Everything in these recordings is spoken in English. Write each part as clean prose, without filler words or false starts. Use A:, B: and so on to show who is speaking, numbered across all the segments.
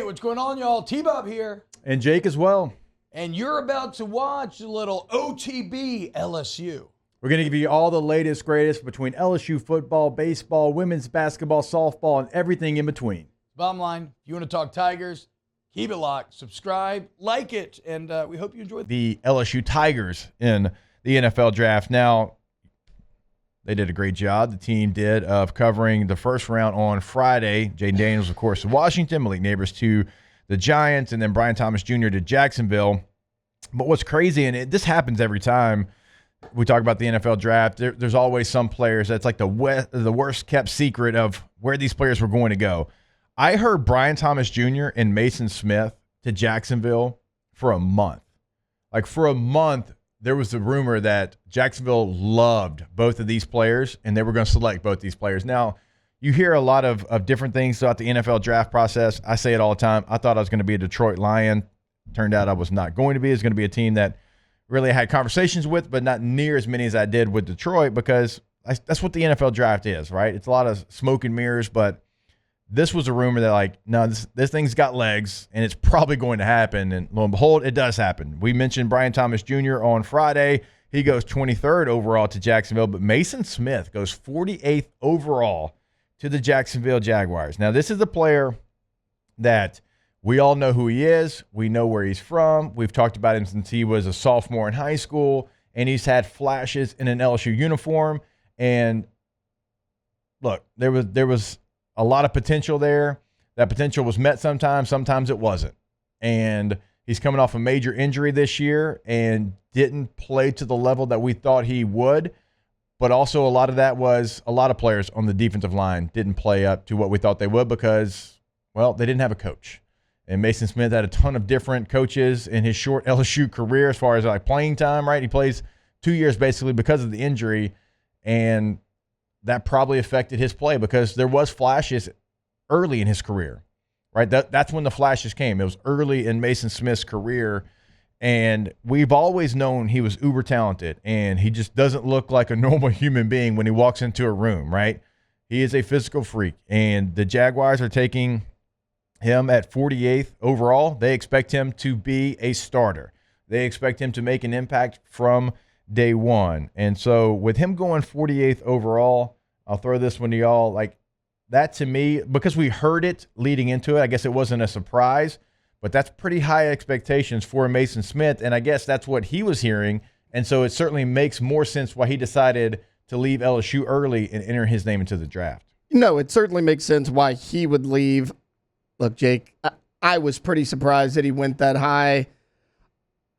A: what's going on, y'all? T-Bob here.
B: And Jake as well.
A: And you're about to watch a little OTB LSU.
B: We're going to give you all the latest, greatest between LSU football, baseball, women's basketball, softball, and everything in between.
A: Bottom line, if you want to talk Tigers, keep it locked, subscribe, like it, and we hope you enjoy
B: the LSU Tigers in the NFL draft. Now, they did a great job. The team did of covering the first round on Friday. Jaden Daniels, of course, to Washington, Malik Neighbors to the Giants, and then Brian Thomas Jr. to Jacksonville. But what's crazy, and this happens every time we talk about the NFL draft, there's always some players that's like the worst kept secret of where these players were going to go. I heard Brian Thomas Jr. and Mason Smith to Jacksonville for a month. Like for a month, there was the rumor that Jacksonville loved both of these players and they were going to select both these players. Now, you hear a lot of different things throughout the NFL draft process. I say it all the time. I thought I was going to be a Detroit Lion. Turned out I was not going to be. It's going to be a team that really had conversations with, but not near as many as I did with Detroit, because that's what the NFL draft is, right? It's a lot of smoke and mirrors, but this was a rumor that, like, no, this thing's got legs, and it's probably going to happen. And lo and behold, it does happen. We mentioned Brian Thomas Jr. on Friday. He goes 23rd overall to Jacksonville, but Mason Smith goes 48th overall to the Jacksonville Jaguars. Now, this is a player that we all know who he is. We know where he's from. We've talked about him since he was a sophomore in high school, and he's had flashes in an LSU uniform. And look, there was a lot of potential there. That potential was met sometimes it wasn't. And he's coming off a major injury this year and didn't play to the level that we thought he would. But also a lot of that was a lot of players on the defensive line didn't play up to what we thought they would because, well, they didn't have a coach. And Mason Smith had a ton of different coaches in his short LSU career as far as like playing time, right? He plays 2 years basically because of the injury, and that probably affected his play because there was flashes early in his career, right? That's when the flashes came. It was early in Mason Smith's career, and we've always known he was uber talented, and he just doesn't look like a normal human being when he walks into a room, right? He is a physical freak, and the Jaguars are taking him at 48th overall. They expect him to be a starter. They expect him to make an impact from day one. And so with him going 48th overall, I'll throw this one to y'all. Like, that to me, because we heard it leading into it, I guess it wasn't a surprise, but that's pretty high expectations for Mason Smith. And I guess that's what he was hearing. And so it certainly makes more sense why he decided to leave LSU early and enter his name into the draft.
C: No, it certainly makes sense why he would leave. Look, Jake, I was pretty surprised that he went that high.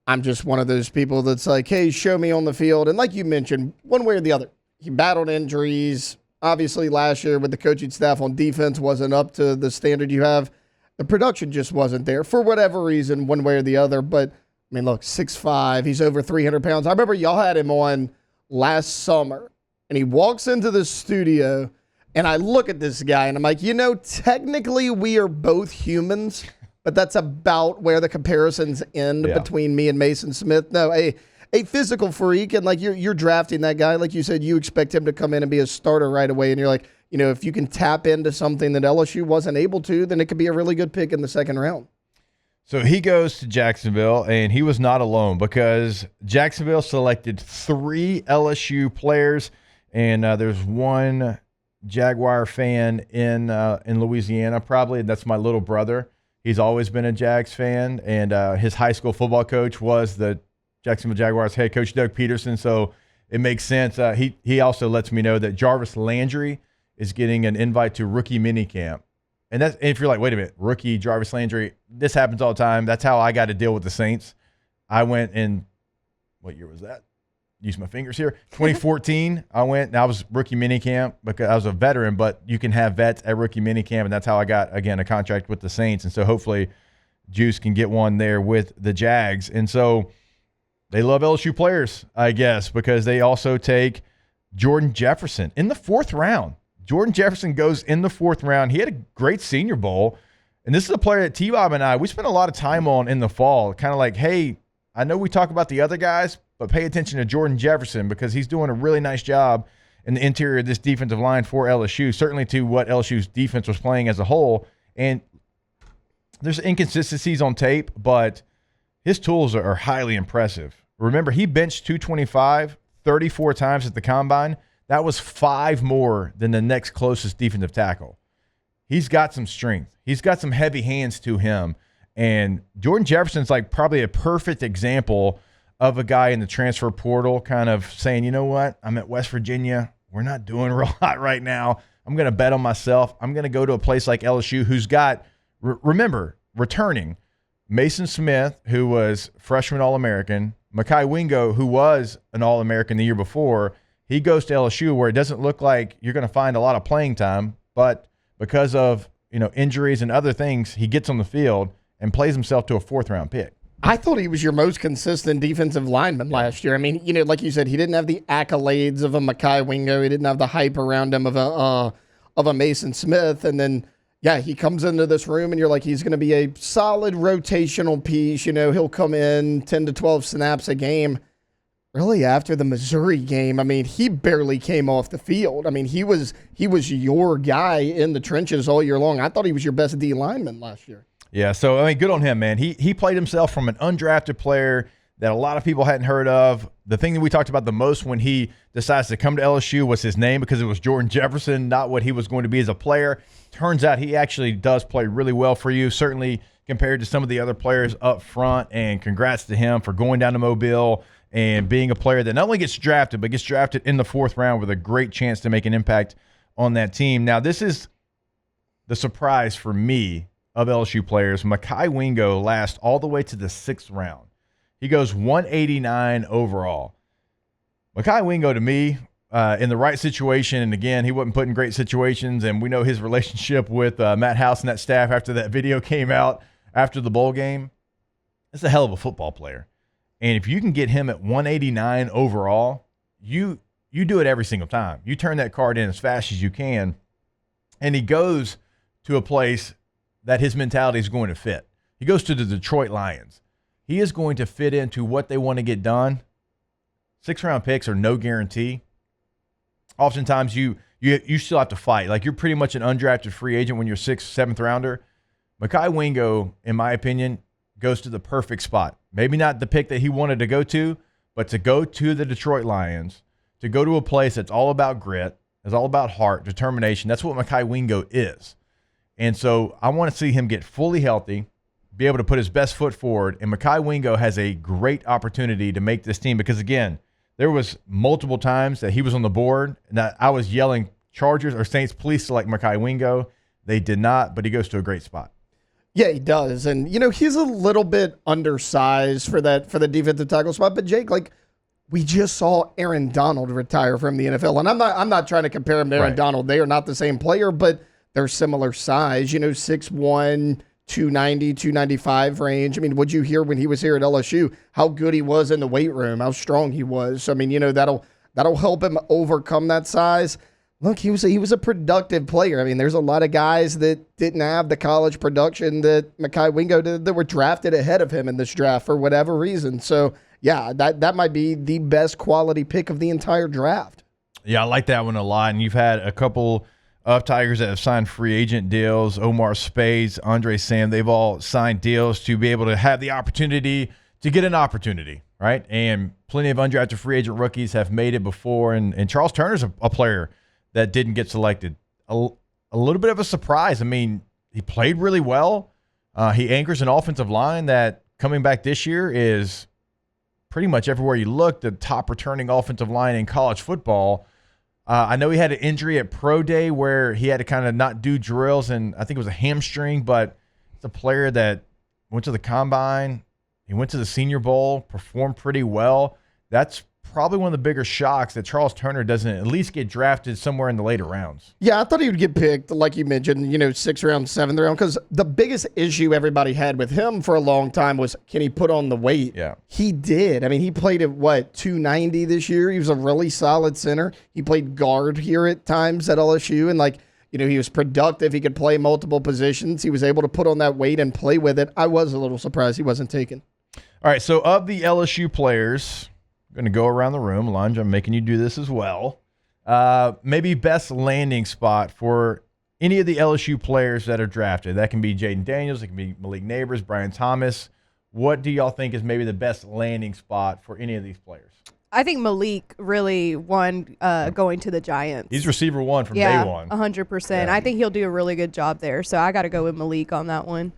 C: I'm just one of those people that's like, hey, show me on the field. And like you mentioned, one way or the other, he battled injuries. Obviously, last year with the coaching staff on defense wasn't up to the standard you have. The production just wasn't there for whatever reason, one way or the other. But, I mean, look, 6'5", he's over 300 pounds. I remember y'all had him on last summer, and he walks into the studio, and I look at this guy, and I'm like, technically we are both humans, but that's about where the comparisons end between me and Mason Smith. No, a physical freak, and like you're drafting that guy. Like you said, you expect him to come in and be a starter right away, and you're like, if you can tap into something that LSU wasn't able to, then it could be a really good pick in the second round.
B: So he goes to Jacksonville, and he was not alone because Jacksonville selected 3 LSU players, and there's one Jaguar fan in Louisiana, probably. That's my little brother. He's always been a Jags fan, and his high school football coach was the Jacksonville Jaguars head coach, Doug Peterson, so it makes sense. He also lets me know that Jarvis Landry is getting an invite to rookie minicamp. And if you're like, wait a minute, rookie Jarvis Landry, this happens all the time. That's how I got to deal with the Saints. I went in, what year was that? Use my fingers here. 2014, I went, and I was rookie minicamp because I was a veteran, but you can have vets at rookie minicamp, and that's how I got, again, a contract with the Saints. And so hopefully Juice can get one there with the Jags. And so they love LSU players, I guess, because they also take Jordan Jefferson in the 4th round. Jordan Jefferson goes in the 4th round. He had a great Senior Bowl. And this is a player that T-Bob and I, we spent a lot of time on in the fall, kind of like, hey, I know we talk about the other guys, but pay attention to Jordan Jefferson because he's doing a really nice job in the interior of this defensive line for LSU, certainly to what LSU's defense was playing as a whole. And there's inconsistencies on tape, but his tools are highly impressive. Remember, he benched 225 34 times at the combine. That was 5 more than the next closest defensive tackle. He's got some strength. He's got some heavy hands to him. And Jordan Jefferson's like probably a perfect example of a guy in the transfer portal kind of saying, you know what, I'm at West Virginia. We're not doing real hot right now. I'm going to bet on myself. I'm going to go to a place like LSU who's got, remember, returning Mason Smith, who was freshman All-American, Makai Wingo, who was an All-American the year before. He goes to LSU where it doesn't look like you're going to find a lot of playing time, but because of injuries and other things, he gets on the field and plays himself to a 4th-round pick.
C: I thought he was your most consistent defensive lineman last year. I mean, like you said, he didn't have the accolades of a Makai Wingo. He didn't have the hype around him of a Mason Smith. And then, yeah, he comes into this room and you're like, he's going to be a solid rotational piece. He'll come in 10 to 12 snaps a game. Really, after the Missouri game, I mean, he barely came off the field. I mean, he was your guy in the trenches all year long. I thought he was your best D lineman last year.
B: Yeah, so, I mean, good on him, man. He played himself from an undrafted player that a lot of people hadn't heard of. The thing that we talked about the most when he decides to come to LSU was his name, because it was Jordan Jefferson, not what he was going to be as a player. Turns out he actually does play really well for you, certainly compared to some of the other players up front, and congrats to him for going down to Mobile and being a player that not only gets drafted, but gets drafted in the 4th round with a great chance to make an impact on that team. Now, this is the surprise for me of LSU players. Makai Wingo lasts all the way to the 6th round. He goes 189 overall. Makai Wingo, to me, in the right situation, and again, he wasn't put in great situations, and we know his relationship with Matt House and that staff after that video came out after the bowl game. That's a hell of a football player. And if you can get him at 189 overall, you do it every single time. You turn that card in as fast as you can, and he goes to a place that his mentality is going to fit. He goes to the Detroit Lions. He is going to fit into what they want to get done. 6th-round picks are no guarantee. Oftentimes, you still have to fight. Like, you're pretty much an undrafted free agent when you're 6th, 7th rounder. Makai Wingo, in my opinion, goes to the perfect spot. Maybe not the pick that he wanted to go to, but to go to the Detroit Lions, to go to a place that's all about grit, it's all about heart, determination. That's what Makai Wingo is. And so I want to see him get fully healthy, be able to put his best foot forward, and Makai Wingo has a great opportunity to make this team because, again, there was multiple times that he was on the board and that I was yelling, Chargers or Saints, please select Makai Wingo. They did not, but he goes to a great spot.
C: Yeah, he does. And, he's a little bit undersized for the defensive tackle spot. But, Jake, we just saw Aaron Donald retire from the NFL. And I'm not trying to compare him to Aaron Donald. They are not the same player, but they're similar size, 6'1", 290, 295 range. I mean, what'd you hear when he was here at LSU? How good he was in the weight room, how strong he was. So, I mean, that'll help him overcome that size. Look, he was a productive player. I mean, there's a lot of guys that didn't have the college production that Makai Wingo did that were drafted ahead of him in this draft for whatever reason. So, yeah, that might be the best quality pick of the entire draft.
B: Yeah, I like that one a lot. And you've had a couple of Tigers that have signed free agent deals. Omar Spades, Andre Sam, they've all signed deals to be able to have the opportunity to get an opportunity, right? And plenty of undrafted free agent rookies have made it before. And Charles Turner's a player that didn't get selected. A little bit of a surprise. I mean, he played really well. He anchors an offensive line that coming back this year is pretty much everywhere you look, the top returning offensive line in college football. I know he had an injury at Pro Day where he had to kind of not do drills, and I think it was a hamstring, but it's a player that went to the Combine. He went to the Senior Bowl, performed pretty well. That's probably one of the bigger shocks that Charles Turner doesn't at least get drafted somewhere in the later rounds.
C: Yeah, I thought he would get picked, like you mentioned, 6th round, 7th round, because the biggest issue everybody had with him for a long time was, can he put on the weight?
B: Yeah.
C: He did. I mean, he played at, 290 this year? He was a really solid center. He played guard here at times at LSU, and, he was productive. He could play multiple positions. He was able to put on that weight and play with it. I was a little surprised he wasn't taken.
B: All right, so of the LSU players, I'm going to go around the room. Alonja, I'm making you do this as well. Maybe best landing spot for any of the LSU players that are drafted, that can be Jaden Daniels, it can be Malik Neighbors, Brian Thomas. What do y'all think is maybe the best landing spot for any of these players?
D: I think Malik really won going to the Giants.
B: He's receiver one from day one.
D: 100%.
B: Yeah.
D: I think he'll do a really good job there. So I got to go with Malik on that one.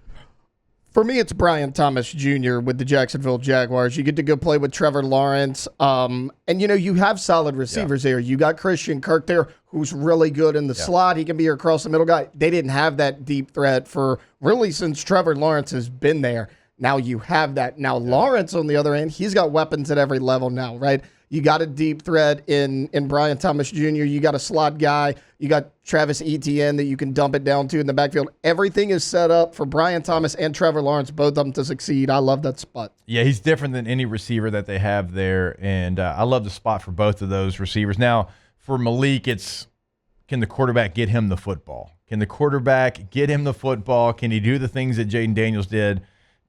C: For me, it's Brian Thomas Jr. with the Jacksonville Jaguars. You get to go play with Trevor Lawrence. And, you have solid receivers there. You got Christian Kirk there, who's really good in the slot. He can be your across-the-middle guy. They didn't have that deep threat for really since Trevor Lawrence has been there. Now you have that. Now Lawrence, on the other end, he's got weapons at every level now, right? You got a deep threat in Brian Thomas Jr. You got a slot guy. You got Travis Etienne that you can dump it down to in the backfield. Everything is set up for Brian Thomas and Trevor Lawrence, both of them, to succeed. I love that spot.
B: Yeah, he's different than any receiver that they have there, and I love the spot for both of those receivers. Now, for Malik, it's can the quarterback get him the football? Can the quarterback get him the football? Can he do the things that Jaden Daniels did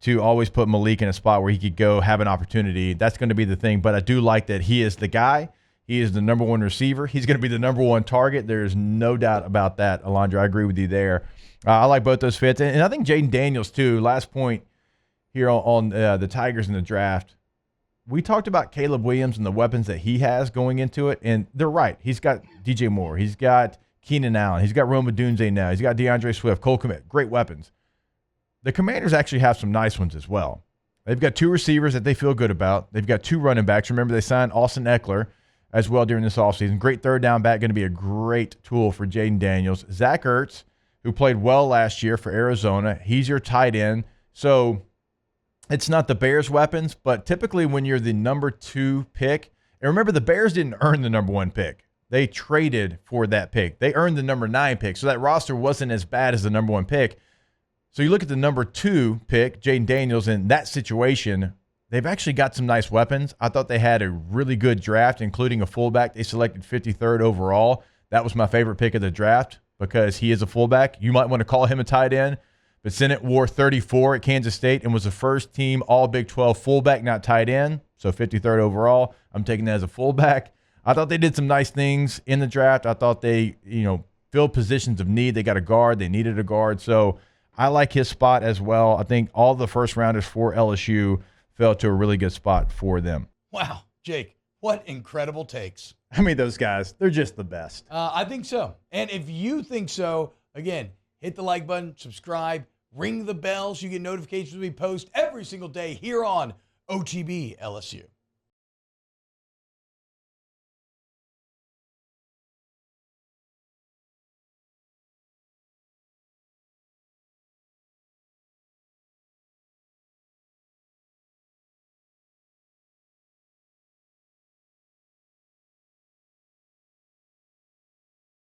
B: to always put Malik in a spot where he could go have an opportunity? That's going to be the thing. But I do like that he is the guy. He is the number one receiver. He's going to be the number one target. There's no doubt about that, Alondra. I agree with you there. I like both those fits. And I think Jaden Daniels, too, last point here on the Tigers in the draft. We talked about Caleb Williams and the weapons that he has going into it, and they're right. He's got DJ Moore. He's got Keenan Allen. He's got Roma Dunze now. He's got DeAndre Swift, Cole Kmet. Great weapons. The Commanders actually have some nice ones as well. They've got two receivers that they feel good about. They've got two running backs. Remember, they signed Austin Eckler as well during this offseason. Great third down back, going to be a great tool for Jaden Daniels. Zach Ertz, who played well last year for Arizona, he's your tight end. So it's not the Bears' weapons, but typically when you're the number 2 pick, and remember, the Bears didn't earn the number 1 pick. They traded for that pick. They earned the number 9 pick, so that roster wasn't as bad as the number 1 pick. So you look at the number 2 pick, Jaden Daniels, in that situation, they've actually got some nice weapons. I thought they had a really good draft, including a fullback. They selected 53rd overall. That was my favorite pick of the draft because he is a fullback. You might want to call him a tight end, but Sennett wore 34 at Kansas State and was the first team all Big 12 fullback, not tight end. So 53rd overall. I'm taking that as a fullback. I thought they did some nice things in the draft. I thought they, filled positions of need. They got a guard. They needed a guard. So I like his spot as well. I think all the first rounders for LSU fell to a really good spot for them.
A: Wow, Jake, what incredible takes.
E: I mean, those guys, they're just the best.
A: I think so. And if you think so, again, hit the like button, subscribe, ring the bell so you get notifications when we post every single day here on OTB LSU.